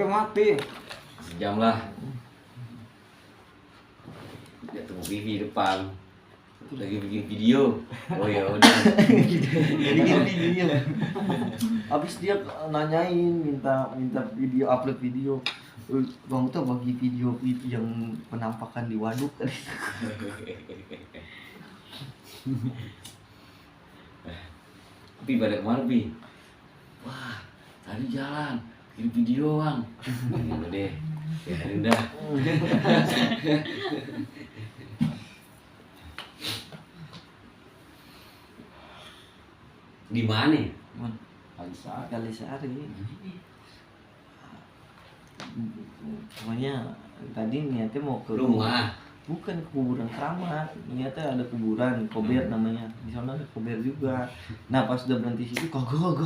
Mati. Sejam lah. Dia tunggu Vivi depan. Lagi bikin video. Oh ya udah. Bikin video. Habis dia nanyain minta video, upload video. Bang tuh bagi video yang penampakan di waduk kan. Tapi balik kemana Pi? Wah, tadi jalan bikin video bang. Gitu deh. Ya dah. Di mana? Kalisari. Pokoknya tadi niatnya mau ke Rumah. bukan ke kuburan keramat, niatnya ada kuburan Kober namanya, di sana ada Kober juga. Nah pas udah berhenti situ kagak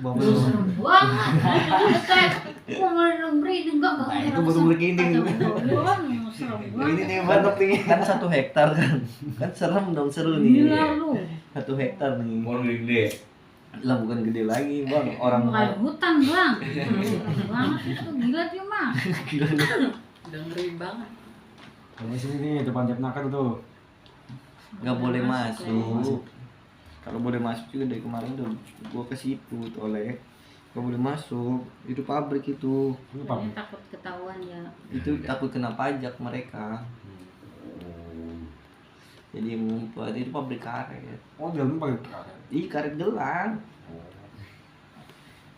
Serem banget. Gua nggak merinding enggak. Nah, itu baru merinding. Serem ini banget. nih mantap nih kan 1 hektar kan serem dong, seru nih. Gila lu. 1 hektar nih Mau gede. lah, bukan gede lagi bang, orang Kayak hutan bang. Serem banget itu, gila dia mah. gila nih. Udah ngeri banget. Di sini nih depan Jepnaker tuh. Nggak boleh masuk. Kalau boleh masuk juga dari kemarin udah gua ke situ oleh nggak boleh masuk, itu pabrik itu. Ini Dia pabrik. takut ketahuan ya. Itu takut kena pajak mereka. Jadi ngumpet, itu pabrik karet. Oh, dalam pabrik karet. Ih, karet gelang.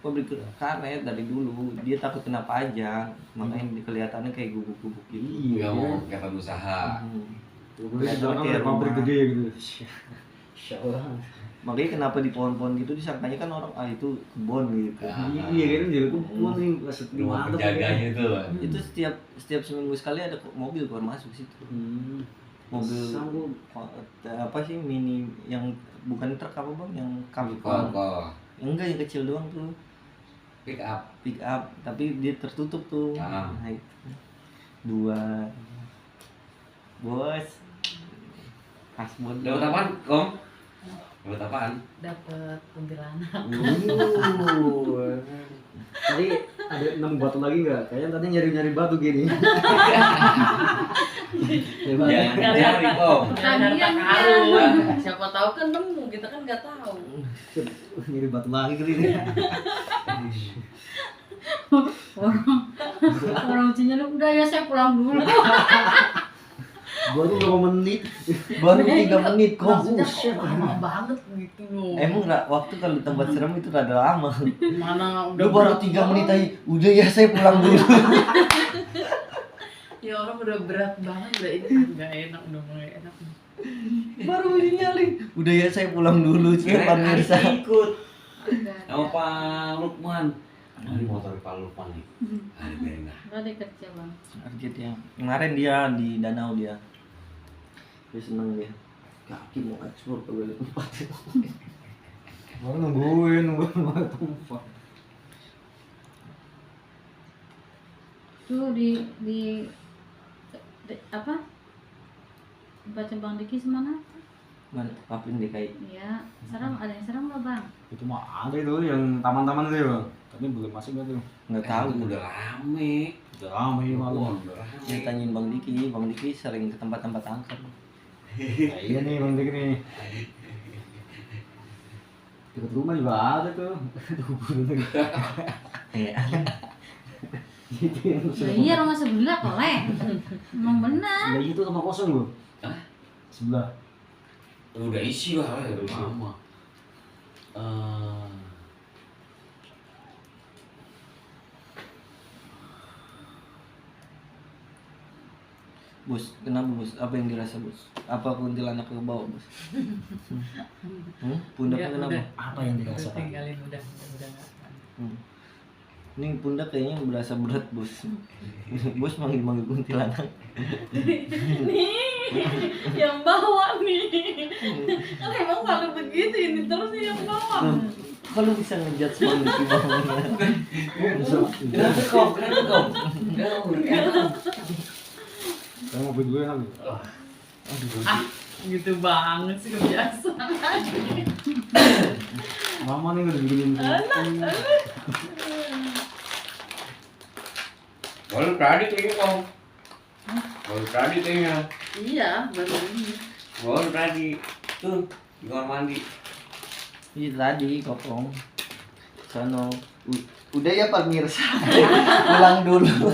Pabrik karet dari dulu, dia takut kena pajak, makanya kelihatannya kayak gubuk-gubuk gitu. Nggak mau kelihatan usaha. Gue di dalam ada pabrik gede gitu. Insyaallah. Makanya kenapa di pohon-pohon gitu disangkanya kan orang itu kebun gitu. Iya kan jadi kebun nih pas di Rumah mana penjaganya tuh. Itu setiap seminggu sekali ada mobil keluar masuk situ. Mobil apa sih mini yang bukan truk apa bang, yang kamper. Yang enggak, yang kecil doang tuh. Pick up. Pick up, tapi dia tertutup tuh. Ah. Nah, itu. 2 bos hasbun. Dapat apaan, Kom? Dapat apaan? Dapat kuntilanak. Tadi ada 6 batu lagi nggak? Kayaknya tadi nyari batu gini. Jangan cari, Kom. Nyari harta karun. Siapa tahu kan nemu, kita kan nggak tahu. Nyari batu lagi kali ini. Orang Cina lu udah ya saya pulang dulu. Baru berapa menit? Baru 3 menit kok. Maksudnya kok lama banget gitu loh. Emang waktu kalau di tempat serem itu rada lama. Mana udah Lu baru 3 menit aja. Udah ya saya pulang dulu. Ya orang udah berat banget, udah ini nggak enak, udah mulai enak. Baru ini nyali. Udah ya saya pulang dulu sih pemirsa. Ikut. Sama Pak Lukman. Ini motor Pak Lukman nih. Ada berenang. Enggak ada kerja bang. Target ya. Kemarin dia di danau dia. Dia seneng dia. Kaki mau ekspor ke balik tempat. Baru nungguin malah tumpah. Tuh di apa? Baca Bang Diki semana? Mana Papin DKI. Ya, serem, ada yang serem nggak bang? Itu mah ada itu yang taman-taman itu ya. Tapi belum masuk nggak tuh? Nggak tahu. Udah rame. Udah ramai malu. Udah rame. Dia tanyain Bang Diki. Bang Diki sering ke tempat-tempat angker. Nah, iya nih Bang Dik nih. Dekat rumah juga ada tuh. Iya. Itu yang Ya, iya rumah sebelah kolek. Emang benar. Ya itu rumah kosong loh. Hah? Sebelah. Udah isi lah, udah lama. Bos, kenapa bos? Apa yang dirasa bos? Apa kuntilanak ke bawah bos? Pundaknya Ya, kenapa? udah. Apa yang Udah dirasakan? tinggalin udah nggak. Ini pundak kayaknya berasa berat bos. Bos manggil kuntilanak. Nih, yang bawa nih. Kan emang kalau begitu ini terus yang bawa. Kalau bisa ngejudge Bang Diki bawahnya. Kenapa Kom? Kenapa Kom? Saya mau beli dulu ya kali. Ah, gitu banget sih kebiasaan. Mama nih udah bikinin. Baru tadi kayaknya Om. Baru tadi kayaknya. Iya, baru ini. Baru tadi. Tuh, di kamar mandi. Iya tadi kopong. Sono. Udah ya pemirsa. Pulang dulu.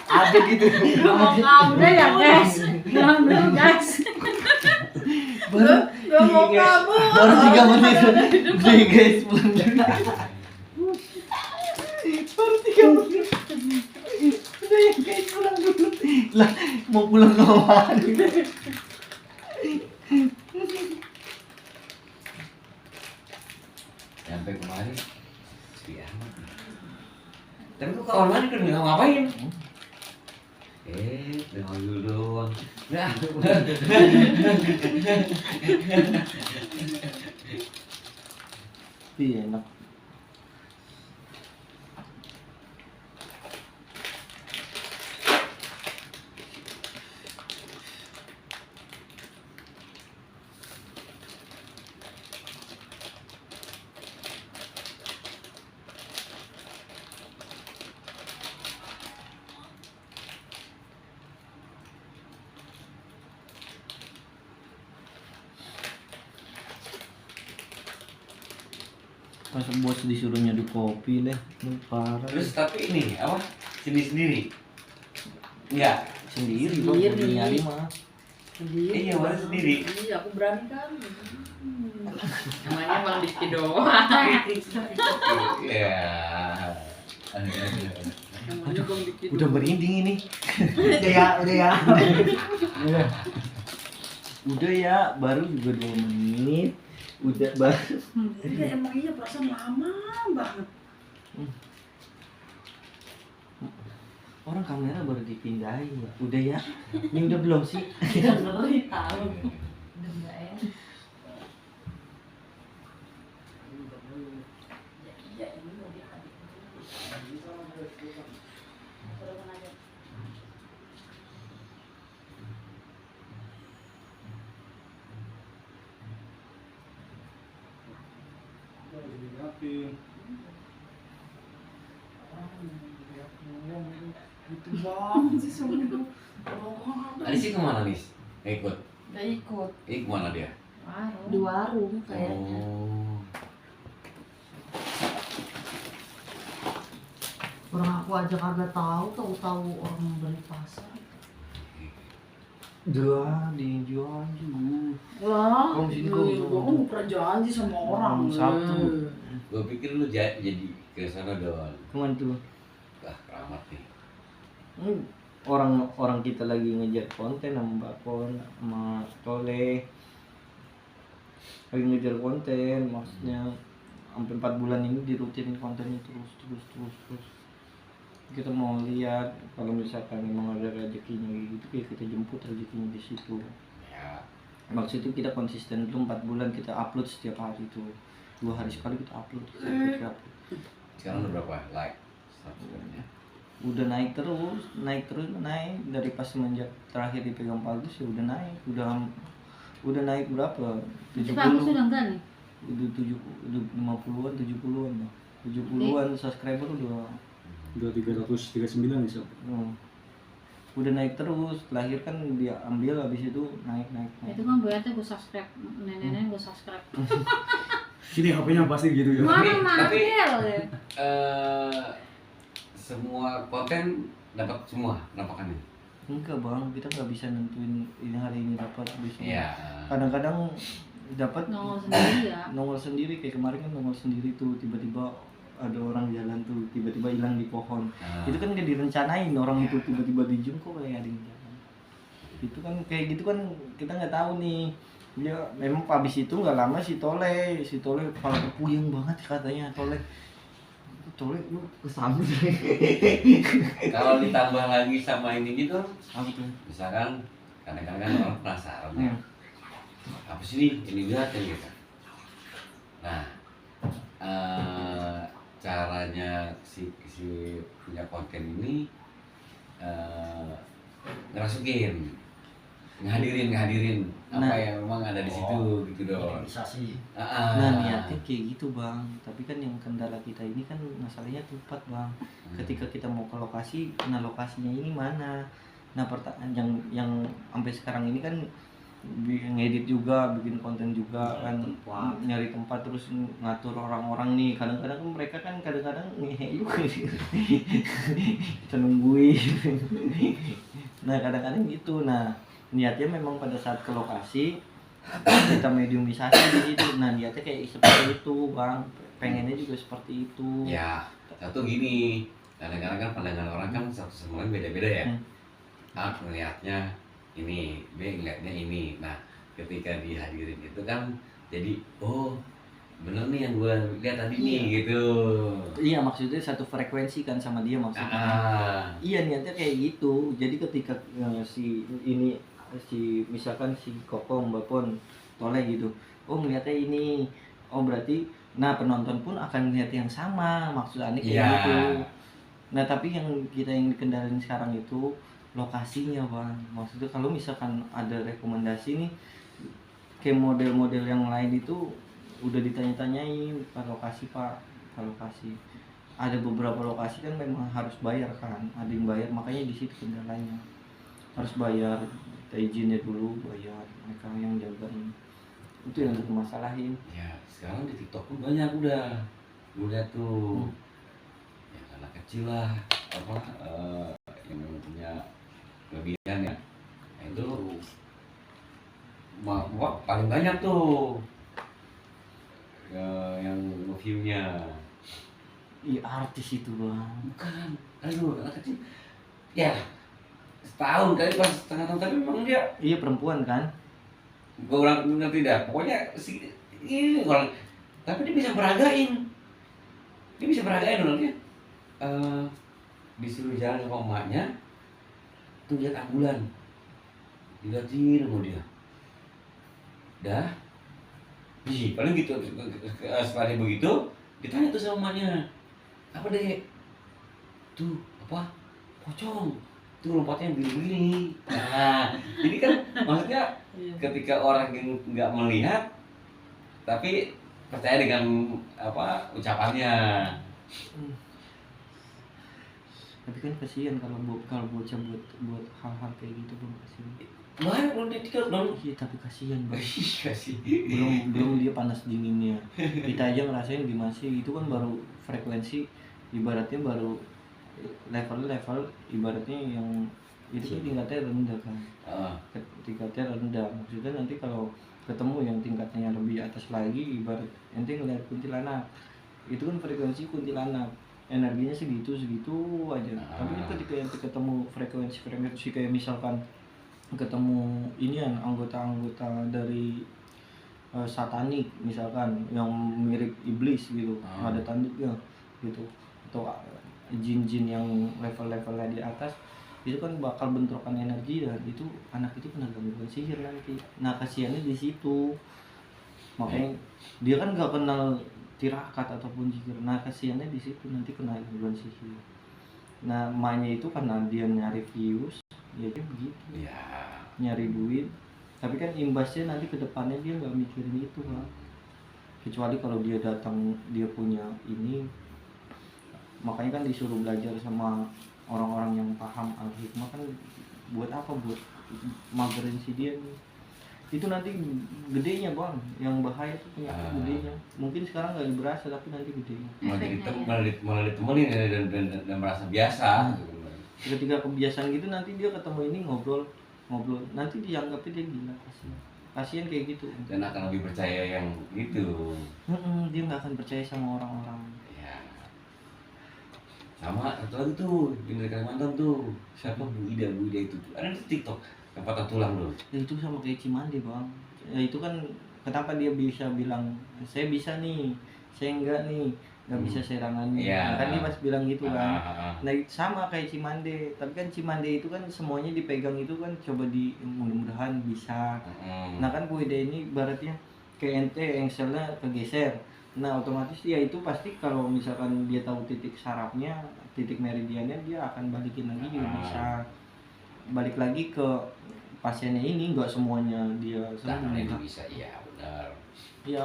Ada gitu. Udah ya guys, pulang dulu guys. Gak mau kabur. Baru 3 menit. Udah ya guys, pulang dulu. Baru 3 menit. Udah ya guys, pulang dulu. Lah, mau pulang kemana? Sampai kemarin. Sepi amat. Tapi kok kamar mandi kan nggak ngapain? Dengar dulu doang. Nah, Iya enak. Masa bos disuruh nyeduh kopi deh, lu parah. terus tapi ini apa? Sendiri. Enggak. Sendiri kok Sendiri. nyari mah. Iya, mana sendiri. Iya, aku berani kan. Namanya Bang Diki doang. Iya. Namanya Bang Diki. Udah merinding ini. Udah ya. Udah ya, baru juga 2 menit. Udah baru. Iya, emang iya perasaan lama banget. Orang kamera baru dipindahin ya. Udah ya. Ini udah belum sih? Kita ngeri tahu. Udah enggak ya? Iya, ini mau dihadir. Gitu banget sih semua. Anis kemana nih? Ikut. Gak ikut. Kemana dia? Di warung Oh. kayaknya. Orang aku aja kagak tahu orang beli pasar. Udah dijual juga. Lah, Kamu sini, gua kamu. kan mau pernah janji sama orang. Sabtu. Gue pikir lu jadi ke sana doang. Cuman tuh Keramat nih. orang kita lagi ngejar konten sama Mbak Pon sama Tole. Lagi ngejar konten, maksudnya sampai 4 bulan ini dirutinin kontennya terus. Kita mau lihat kalau misalkan memang ada rezekinya gitu, kayak kita jemput rezekinya di situ. Ya. Maksud itu kita konsisten dulu 4 bulan kita upload setiap hari tuh. 2 hari sekali kita upload. Sekarang udah berapa like? Subscribe-nya? Udah naik dari pas semenjak terakhir dipegang Bagus ya udah naik. Udah naik berapa? Itu Bagus 70. sudah enggak nih? Udah 50-an, 70-an lah. 70-an subscriber udah. Udah 339 nih sob. Udah naik terus. Lahir kan dia ambil habis itu naik. Itu kan gue gue subscribe, nenek gue subscribe. Sini HP-nya pasti gitu ya. Tapi- Mana mahal ya? Semua konten dapat semua penampakannya. Enggak bang, kita nggak bisa nentuin ini hari ini dapat besok. Iya. Kadang-kadang dapat Nongol sendiri ya. nongol sendiri, kayak kemarin kan nongol sendiri tuh, tiba-tiba ada orang jalan tuh tiba-tiba hilang di pohon. Itu kan gak direncanain, orang itu tiba-tiba di zoom kok kayak ada yang jalan. Itu kan kayak gitu kan kita nggak tahu nih. Ya memang habis itu nggak lama si Tole kepala kepuyeng banget katanya Tole lu kesambut. Kalau ditambah lagi sama ini gitu, Apa tuh? misalkan kadang-kadang kan orang penasaran ya. Apa sih ini lihat kan gitu. Nah, caranya si punya konten ini ngerasukin, ngehadirin apa Nah. yang memang ada di situ gitu dong. Realisasi. Nah niatnya kayak gitu bang, tapi kan yang kendala kita ini kan masalahnya tempat bang. Ketika kita mau ke lokasi, nah lokasinya ini mana? Nah pertanyaan yang sampai sekarang ini kan ngedit juga, bikin konten juga kan, nyari tempat terus ngatur orang-orang nih. Kadang-kadang mereka kan kadang-kadang ngehe juga kita nungguin. Nah kadang-kadang gitu. Nah niatnya memang pada saat ke lokasi kita mediumisasi di situ. Nah niatnya kayak seperti itu bang, pengennya juga seperti itu. Ya, satu gini, kadang-kadang kan pandangan orang kan satu sama lain beda-beda ya. A melihatnya ini, B ngeliatnya ini. Nah, ketika dihadirin itu kan jadi oh bener nih yang gue lihat tadi nih gitu. Iya maksudnya satu frekuensi kan sama dia maksudnya. Iya niatnya kayak gitu. Jadi ketika si misalkan si Koko Mbak Pon Toleh gitu, oh melihatnya ini, oh berarti nah penonton pun akan melihat yang sama, maksudnya kayak gitu. Nah tapi yang kita yang kendalin sekarang itu lokasinya bang. Maksudnya kalau misalkan ada rekomendasi nih kayak model-model yang lain itu udah ditanya-tanyain pak lokasi, ada beberapa lokasi kan memang harus bayar kan, ada yang bayar, makanya di situ kendalanya harus bayar, izinnya dulu bayar, mereka yang jagain, itu yang dimasalahin. Ya sekarang di TikTok pun banyak udah gue lihat tuh yang anak kecil lah apa yang punya kelebihan ya. Nah, itu paling banyak tuh yang reviewnya. Iya artis itu bang. Bukan, aduh anak kecil ya setahun kali pas setengah tahun, tapi memang dia Iya perempuan kan. gue orang ngerti dah pokoknya ini orang, tapi dia bisa beragain orangnya. Disuruh jalan sama emaknya tuh lihat ambulan, dilihatin sama dia dah paling gitu. Setelah dia begitu ditanya tuh sama emaknya, apa deh tuh apa pocong tuh lompatnya begini. Nah jadi kan maksudnya ketika orang yang nggak melihat tapi percaya dengan apa ucapannya. Tapi kan kasihan kalau bocah buat hal-hal kayak gitu bang, kasihan. Banyak belum di TikTok dong. Iya tapi kasihan bang. Kasih. belum dia panas dinginnya, kita aja ngerasain gimana sih, itu kan baru frekuensi, ibaratnya baru level ibaratnya yang itu kan tingkatnya rendah kan. Tingkatnya rendah maksudnya nanti kalau ketemu yang tingkatnya lebih atas lagi, ibarat nanti ngeliat kuntilanak, itu kan frekuensi kuntilanak energinya segitu aja. Tapi ketika yang ketemu frekuensi kayak misalkan ketemu inian anggota dari satanik misalkan yang mirip iblis gitu, ada tanduknya gitu, atau jin-jin yang levelnya di atas, itu kan bakal bentrokan energi dan itu anak itu kena gangguan sihir nanti. Nah kasihannya di situ, makanya dia kan gak kenal tirakat ataupun sihir. Nah kasihannya di situ nanti kena gangguan sihir. Nah emaknya itu karena dia nyari views, ya dia begitu, nyari duit. Tapi kan imbasnya nanti ke depannya dia nggak mikirin itu kan. Kecuali kalau dia datang dia punya ini, makanya kan disuruh belajar sama orang-orang yang paham al-hikmah kan. Buat apa? Buat magerin si dia nih. Itu nanti gedenya bang, yang bahaya tuh penyakit gedenya. Mungkin sekarang nggak berasa tapi nanti gedenya. Malah ditemenin dan merasa biasa. Ketika kebiasaan gitu nanti dia ketemu ini ngobrol, nanti dianggapnya dia gila, kasihan kayak gitu. Dan akan lebih percaya yang gitu. Dia nggak akan percaya sama orang-orang. Ya. Sama satu lagi tuh di Kalimantan tuh, siapa Bu Ida itu tuh ada di TikTok yang patah tulang loh. Ya itu sama kayak Cimande bang. Ya itu kan kenapa dia bisa bilang saya bisa nih, saya enggak nih, nggak bisa serangan. Nah, kan dia pas bilang gitu kan. Nah sama kayak Cimande, tapi kan Cimande itu kan semuanya dipegang itu kan coba mudah-mudahan bisa. Nah kan Bu Ida ini baratnya kayak ente engselnya kegeser. Nah otomatis ya itu pasti kalau misalkan dia tahu titik sarafnya, titik meridiannya, dia akan balikin lagi juga bisa. Balik lagi ke pasiennya ini nggak semuanya dia Tangan itu sembuh. bisa, iya benar. Ya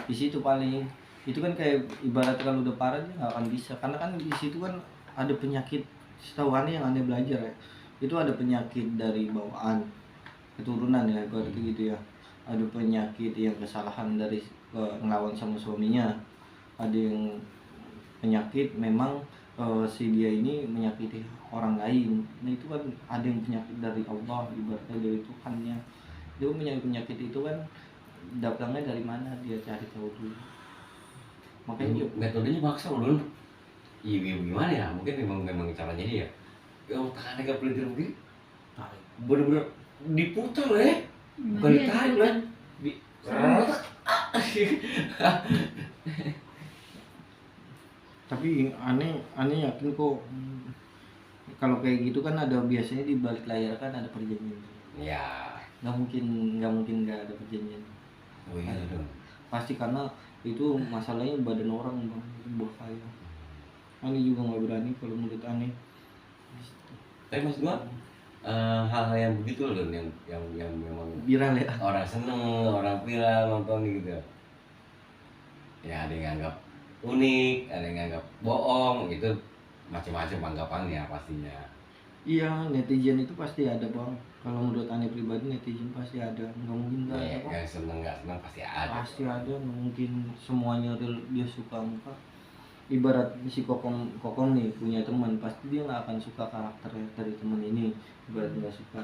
di situ paling itu kan kayak ibarat kalau udah parah dia nggak akan bisa, karena kan di situ kan ada penyakit, setahu aneh yang aneh belajar ya, itu ada penyakit dari bawaan keturunan ya berarti gitu ya, ada penyakit yang kesalahan dari ngelawan sama suaminya, ada yang penyakit memang si dia ini menyakiti orang lain. Nah itu kan ada yang penyakit dari Allah, ibaratnya dari Tuhannya. Dia penyakit itu kan datangnya dari mana, dia cari tahu dulu. Makanya dia Metodenya maksa dulu. Iya gimana ya? Mungkin memang caranya dia. Yang tangannya gak pelintir begini. Tarik. Bener-bener diputar ya. Bukan Iya, ditarik gitu lah. kan. Di tapi aneh yakin kok kalau kayak gitu kan ada biasanya di balik layar kan ada perjanjian. Ya. Nggak mungkin nggak ada perjanjian. Oh iya dong. Pasti karena itu masalahnya badan orang bang, itu bahaya. Aneh juga nggak berani kalau menurut aneh. Tapi maksud gua hal-hal yang begitu loh Don, yang memang Viral ya. orang seneng, orang viral nonton gitu. Ya ada yang anggap unik, ada yang anggap bohong, gitu macam-macam anggapannya pastinya. Iya, netizen itu pasti ada bang. Kalau menurut aneh pribadi netizen pasti ada, nggak mungkin nggak ada Ya, bang. yang seneng nggak seneng pasti ada. Pasti ada, nggak mungkin semuanya dia suka muka. Ibarat si kokom nih punya teman, pasti dia nggak akan suka karakter dari teman ini. Ibarat nggak suka,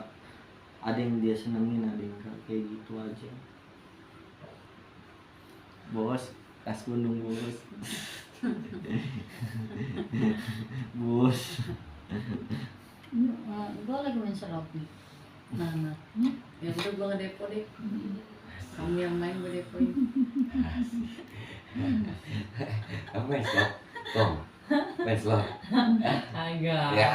ada yang dia senengin, ada yang nggak, kayak gitu aja. Bos, tas gunung bos. Bos. Gue lagi main slot nih. Nah, ya udah gue ngedepo deh. Kamu yang main gue depoin. Kamu main slot? Kong, main slot? Agak. Ya,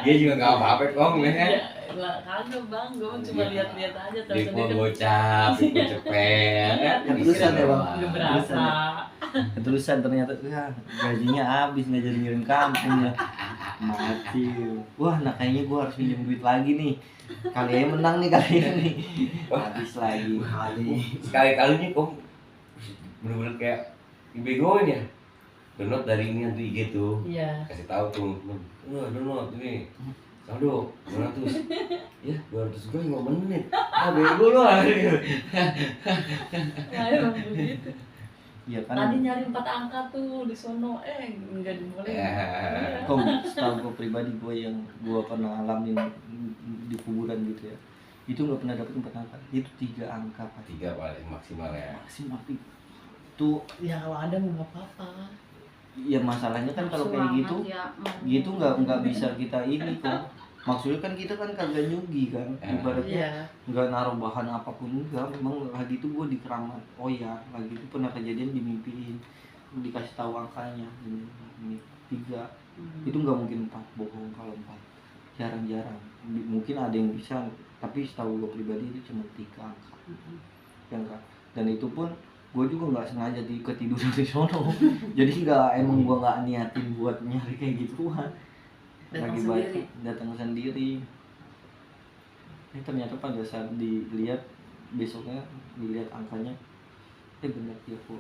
dia juga nggak apa-apa Kong ya kan? Lah kagak bang, gue cuma lihat-lihat aja tahu Di sendiri kan. gocap, di cepet, kan? Yang terusan ya, Bang? Nggak berasa. Keterusan ternyata gajinya habis, nggak jadi ngirim kampung ya. Mati. Wah, nah kayaknya gue harus minjem duit lagi nih. Kali aja menang nih kali ini. Habis lagi. Kali. Sekali-kalinya Kong bener-bener kayak dibegoin ya. Download dari ini tuh IG tuh. Iya. Kasih tahu tuh, download ini. Saldo 200. Ya, 200 gue 5 menit. Ah, bego lu ah. Nah, emang begitu. Iya kan. Tadi nyari 4 angka tuh di sono, nggak dibolehin. Iya. Kok setahu gue pribadi, gue yang gue pernah alamin di kuburan gitu ya, itu nggak pernah dapet 4 angka, itu 3 angka Pak. 3 paling maksimal ya. Maksimal tuh. Ya kalau ada mau nggak apa-apa. Ya masalahnya kan kalau kayak gitu gitu nggak bisa kita ini kok. Maksudnya kan kita kan kagak nyugi kan, ibaratnya Iya. nggak naruh bahan apapun, enggak. Memang lagi itu gue di keramat, oh ya lagi itu pernah kejadian dimimpiin, dikasih tahu angkanya ini 3. Itu nggak mungkin 4, bohong kalau 4, jarang-jarang. Mungkin ada yang bisa, tapi setahu gue pribadi itu cuma 3 angka yang enggak. Dan itu pun gue juga nggak sengaja ketiduran di sono. Jadi emang gue nggak niatin buat nyari kayak gituan. Datang Lagi sendiri. datang sendiri. Ternyata pada saat dilihat besoknya, dilihat angkanya, benar dia kok.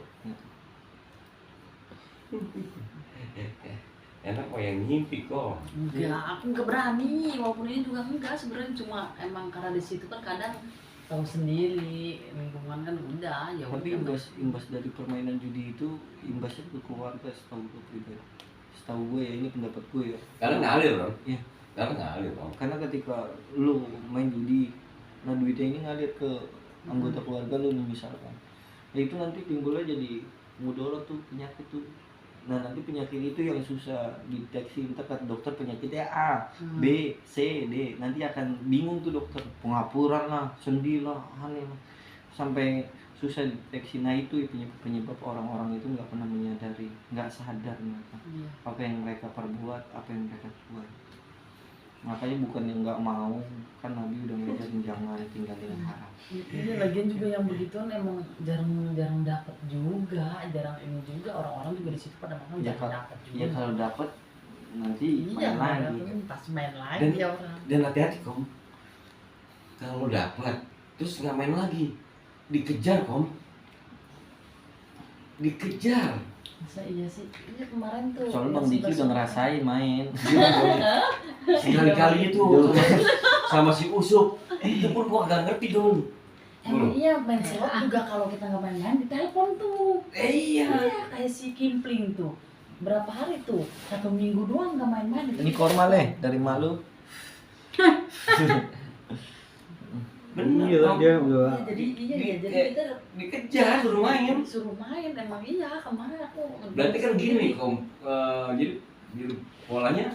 Enak kok yang ngimpi kok. Enggak, aku nggak berani. Walaupun ini juga enggak sebenarnya, cuma emang karena di situ kan kadang tahu sendiri lingkungan kan udah ya. Tapi udah. imbas dari permainan judi itu imbasnya ke keluarga, setahu gue pribadi. Setahu gue ya, ini pendapat gue ya. Karena ngalir bro. Iya. Karena ngalir bro. Karena ketika lu main judi, nah duitnya ini ngalir ke anggota keluarga lu nih misalkan. Nah itu nanti timbulnya jadi mudarat tuh, penyakit tuh. Nah nanti penyakit itu yang susah dideteksi, entar kata dokter penyakitnya A, B, C, D. Nanti akan bingung tuh dokter, pengapuran lah, sendi lah, aneh lah, sampai susah dideteksi. Nah itu penyebab orang-orang itu nggak pernah menyadari, nggak sadar mereka Iya. apa yang mereka perbuat, apa yang mereka buat. Makanya bukan yang nggak mau, kan Nabi udah ngajarin jangan tinggalin yang haram. Ini lagian juga yang begituan emang jarang dapat juga, jarang ini juga, orang-orang juga di situ pada makan Ya, jarang dapat juga. Ya kalau dapet nanti Iya, main lagi. pas main lagi Dan- ya orang. Dan hati-hati kok. kalau dapat terus nggak main lagi, dikejar Kom, dikejar. Masa iya sih? Iya kemarin tuh. Soalnya Bang Diki udah ngerasain main. Sekali-kali itu sama si Usuk, itu pun gua gak ngerti Don. Iya main slot juga kalau kita nggak main-main ditelepon tuh. Iya. Iya kayak si Kimpling tuh. Berapa hari tuh? 1 minggu doang nggak main-main. Ini korma leh dari malu. Bener Iya, Kom. dia udah. Jadi jadi kita Dikejar suruh main. disuruh main emang iya kemarin aku. Berarti kan gini Kom, jadi polanya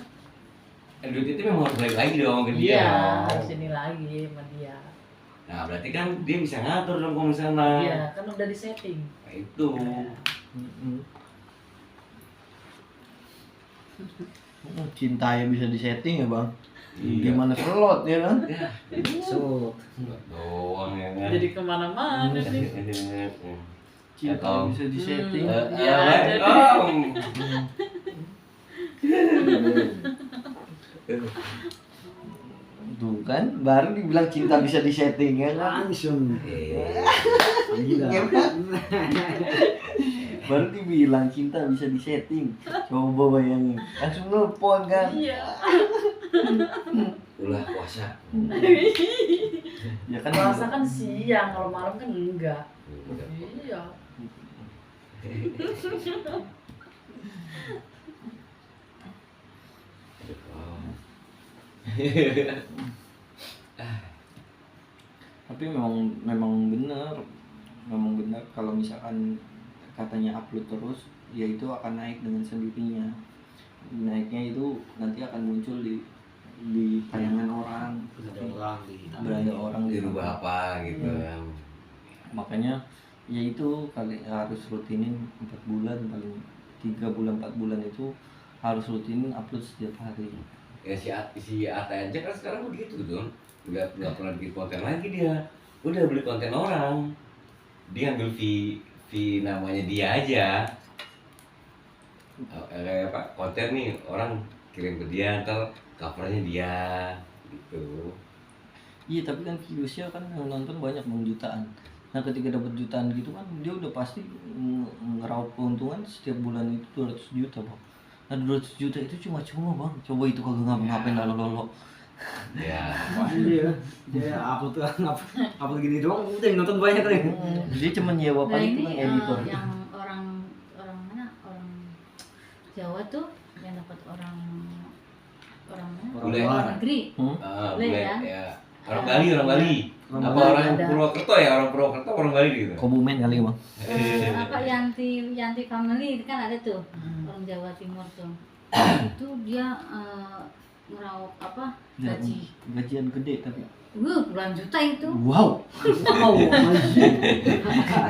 duit itu memang harus balik lagi dong ke dia. Iya dong. harus ini lagi sama dia. Nah berarti kan dia bisa ngatur dong kalau misalnya. Iya kan udah di setting. Nah, itu. Cinta ya bisa disetting ya Bang. Iya. Gimana slot ya kan? So, Doang ya kan. Jadi kemana-mana nih. Cinta Atau- bisa disetting. Iya, jadi- Tuh kan, baru dibilang cinta bisa disetting ya kan? langsung. Gila. Baru dibilang cinta bisa disetting. Coba bayangin, langsung nelfon kan? Iya. Ulah puasa. Ya kan? Puasa kan siang, kalau malam kan enggak. Iya. Tapi memang benar kalau misalkan katanya upload terus, ya itu akan naik dengan sendirinya. Naiknya itu nanti akan muncul di tayangan orang, Ada orang di berada orang di Dirubah apa gitu kan. Makanya ya itu kali harus rutinin 4 bulan, paling 3 bulan 4 bulan itu harus rutinin upload setiap hari. Ya si Ata aja kan sekarang begitu Don. Nggak pernah bikin konten lagi dia. Udah beli konten orang. Dia ambil fee namanya dia aja. Kayak apa? Konten nih orang kirim ke dia, ntar covernya dia gitu. Iya tapi kan viewsnya kan yang nonton banyak Bang, jutaan. Nah ketika dapat jutaan gitu kan dia udah pasti ngeraup keuntungan setiap bulan itu 200 juta Bang. Nah 200 juta itu cuma Bang, coba itu kagak ngapa-ngapain lalu-lalu. Ya. Iya. Dia upload tuh upload gini doang udah yang nonton banyak kali. Dia cuma nyewa Nah paling ini tukang editor. yang orang mana orang Jawa tuh yang dapat orang mana? Bule. Luar negeri. Boleh ya? ya. Orang Bali. Orang Apa Bali orang ada. Purwokerto ya? Orang Purwokerto orang Bali gitu. Kobumen kali Bang. Apa Yanti family kan ada tuh orang Jawa Timur tuh. Itu dia ngeraup apa gaji. Gajian gede tapi. Puluhan juta itu. Wow. Wow, anjing.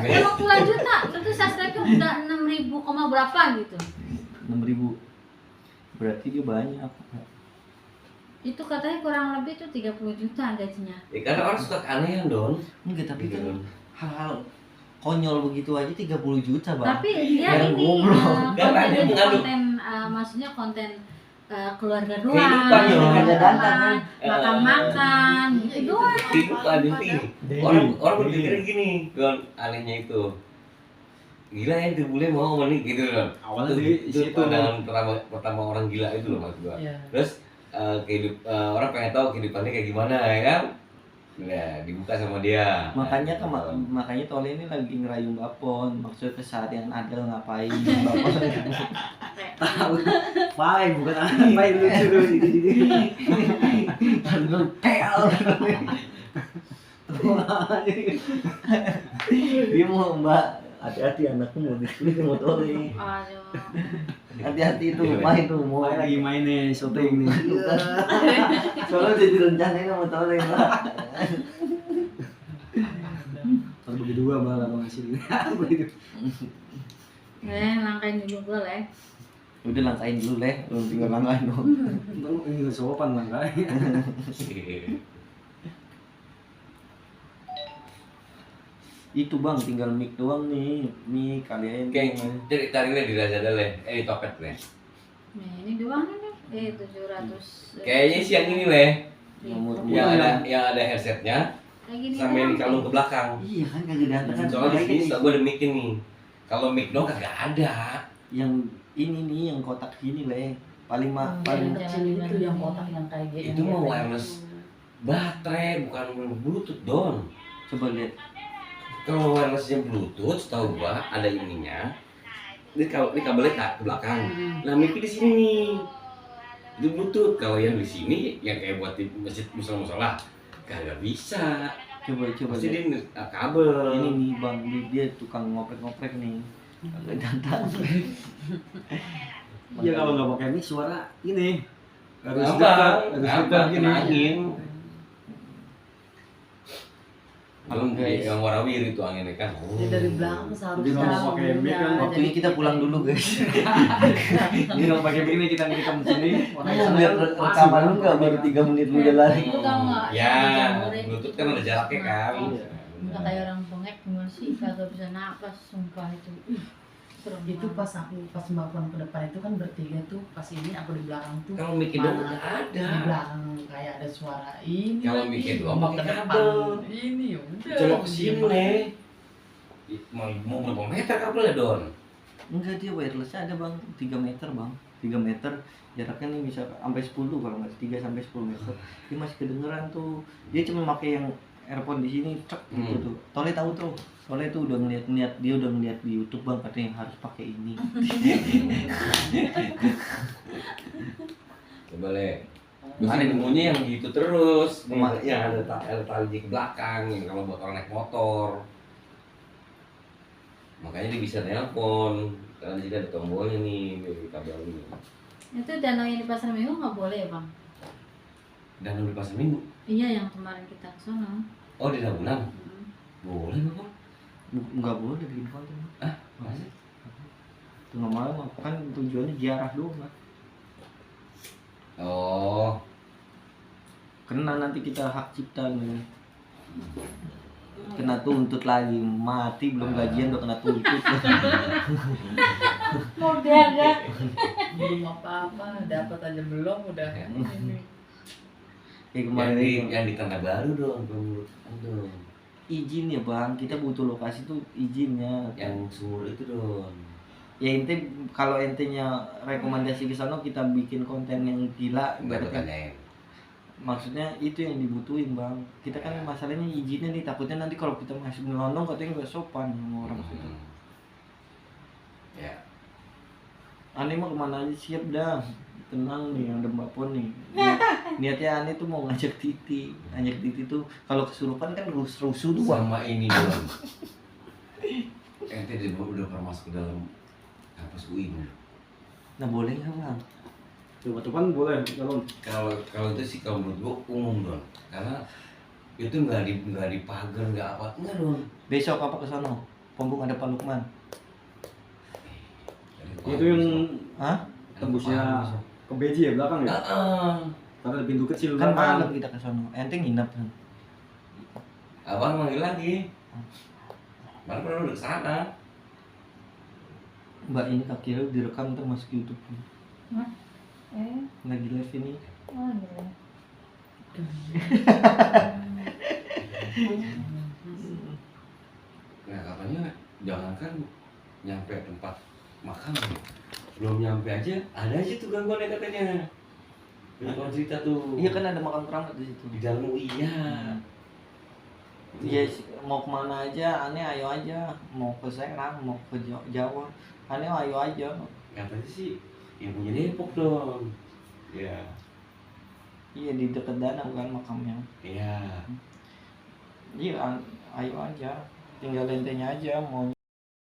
Emang puluhan juta. Itu subscribe-nya udah 6.000, berapa gitu. 6.000. Berarti dia banyak. Itu katanya kurang lebih tuh 30 juta gajinya. Ya karena orang suka keanehan Don. Enggak tapi Gitu. kan hal-hal konyol begitu aja 30 juta Bang. Tapi dia Yang ini goblok. Kan ada yang mengandung. konten maksudnya konten keluarga doang, Kehidupan ya, ada data kan. makan gitu doang. Kehidupan inti. Orang berpikir gini, Don, anehnya itu. Gila ya itu bule mau sama nih gitu Don. Awalnya Itu- di itu situ. pandangan pertama orang gila itu loh maksud gua. Iya. Terus orang pengen tahu kehidupannya kayak gimana ya kan? Udah dibuka sama dia. Makanya makanya Tole ini lagi ngerayu Bapon. Maksudnya keseharian Adel ngapain Bapon. Tahu. Pai bukan anak pai lucu tuh di. Adel pel. Dia mau Mbak, hati-hati anakku mau disulit sama Tole. Aduh. Hati-hati itu main tuh mau Pai lagi main nih syuting nih. soalnya udah direncanain sama Tole Mbak. Terus bagi dua malah kalau ngasih begitu. Langkain dulu gue leh. Udah langkain dulu leh, belum tinggal langkain dong. Ini sopan lah kan. Itu Bang, tinggal mic doang nih. Mic kalian. Kayak tarik di Raja Dale, di Topet deh. Nah ini doang nih. 700. Kayaknya siang ini leh, Nomor yang ada headsetnya Kayak gini sama yang doang. dikalung ke belakang. Iya kan kagak diangkat kan. Soalnya di sini gue ada mic nih. Kalau mic dong kagak ada. yang ini nih yang kotak gini Le. Paling Yang paling kecil itu yang kotak yang kayak gitu. Itu mau wireless baterai bukan Bluetooth Don. coba lihat. Kalau wirelessnya Bluetooth, setahu gua ada ininya. Ini kabelnya ke belakang. Nah, mic di sini nih. Itu Bluetooth. Kalau yang di sini yang kayak buat di masjid musola kagak bisa. Coba Pasti lihat. dia kabel. Ini nih Bang, dia tukang ngoprek-ngoprek nih. Agak datang. Iya kalau nggak pakai mic suara ini harus Gampang, dekat, harus gampang, dekat gini. kena angin. Halo, guys. Yang warawiri itu anginnya kan. Dia dari belakang Jadi seharusnya. kalau pakai mic kan Waktunya kita pulang dulu guys. Ini kalau pakai mic ini kita ngerekam di sini. Orang Mau sana lihat kan rekaman lu asli, nggak baru 3 menit lu udah lari. Lu tau nggak? Ya, Jamurnya. Bluetooth kan ada jaraknya kan. Iya. Nggak kayak orang bengek gimana sih, kagak bisa napas, sumpah itu. Serem Itu banget. pas aku pas Mbak Puan ke depan itu kan bertiga tuh, pas ini aku di belakang tuh. Kalau mic dong Mana nggak ada. Di belakang kayak ada suara ini. Kalau lagi. mikir doang Mau pakai ke depan. kabel. Ini udah. Coba kesini. Mau berapa meter kabelnya Don? Enggak, dia wirelessnya ada Bang, 3 meter Bang. 3 meter jaraknya nih bisa sampai 10 kalau nggak 3 sampai 10 meter. Dia masih kedengeran tuh. Dia cuma pakai yang earphone di sini cek gitu tuh. Tole tahu tuh. Tole tuh udah ngeliat dia udah ngeliat di YouTube Bang, katanya harus pakai ini. Coba le. Gue nemunya yang gitu terus. Kemana? Yang ada tali ke belakang, yang kalau buat orang naik motor. Makanya dia bisa nelpon. Karena di sini ada tombolnya nih, dari kabel ini. Itu danau yang di pasar minggu nggak boleh ya bang? Dan di pasar minggu. Iya yang kemarin kita ke sana. Oh di Ragunan. Boleh Bapak. Enggak boleh bikin konten. Ah, masa? Tengah malam kan tujuannya ziarah doang Bang. Oh, Kena nanti kita hak cipta nih. Kena tuntut lagi, mati belum gajian udah kena tuntut. Udah dah. Belum apa-apa, dapat aja belum udah. Ini. Kayak kemarin itu. yang di Tanah Baru dong, menurut dong. Izin ya Bang, kita butuh lokasi tuh izinnya. Yang sumur itu dong. Ya ente kalau entenya rekomendasi ke sana kita bikin konten yang gila, Baru ibaratnya. tanyain. Maksudnya itu yang dibutuhin Bang. Kita kan masalahnya izinnya nih, takutnya nanti kalau kita masih melonong katanya nggak sopan sama orang situ. Ya. Ani mah kemana aja siap dah. Tenang nih, ada Mbak Pon nih. Niatnya Ani tuh mau ngajak Titi. Ngajak Titi tuh kalau kesurupan kan rusuh tuh Bang. Sama ini dong. Ente udah pernah masuk ke dalam kampus UI belum? Nah boleh nggak Bang? Coba-coba boleh kalau Kalau itu sih kalau menurut gua umum dong. Karena itu nggak dipagar nggak apa enggak dong. Besok apa ke sono? Pompong ada Pak Lukman. itu yang Hah? tembusnya ke beji ya belakang ya. Karena ada pintu kecil Kan belakang. malam kita ke sono. Ente nginep kan. Abang manggil lagi. Mana pernah udah kesana? Mbak ini kaki lu direkam ntar masuk YouTube. Lagi live ini. Oh iya. Nah katanya jangankan nyampe tempat makan, belum nyampe aja ada aja tuh gangguannya katanya. Banyak orang cerita tuh. Iya kan ada makam keramat di situ. Di dalam iya. Iya mau kemana aja, aneh ayo aja. Mau ke Serang, mau ke Jawa, aneh ayo aja. Katanya sih yang punya Depok dong. Iya. Iya di dekat danau kan makamnya. Iya. Iya ayo aja. Tinggal entenya aja mau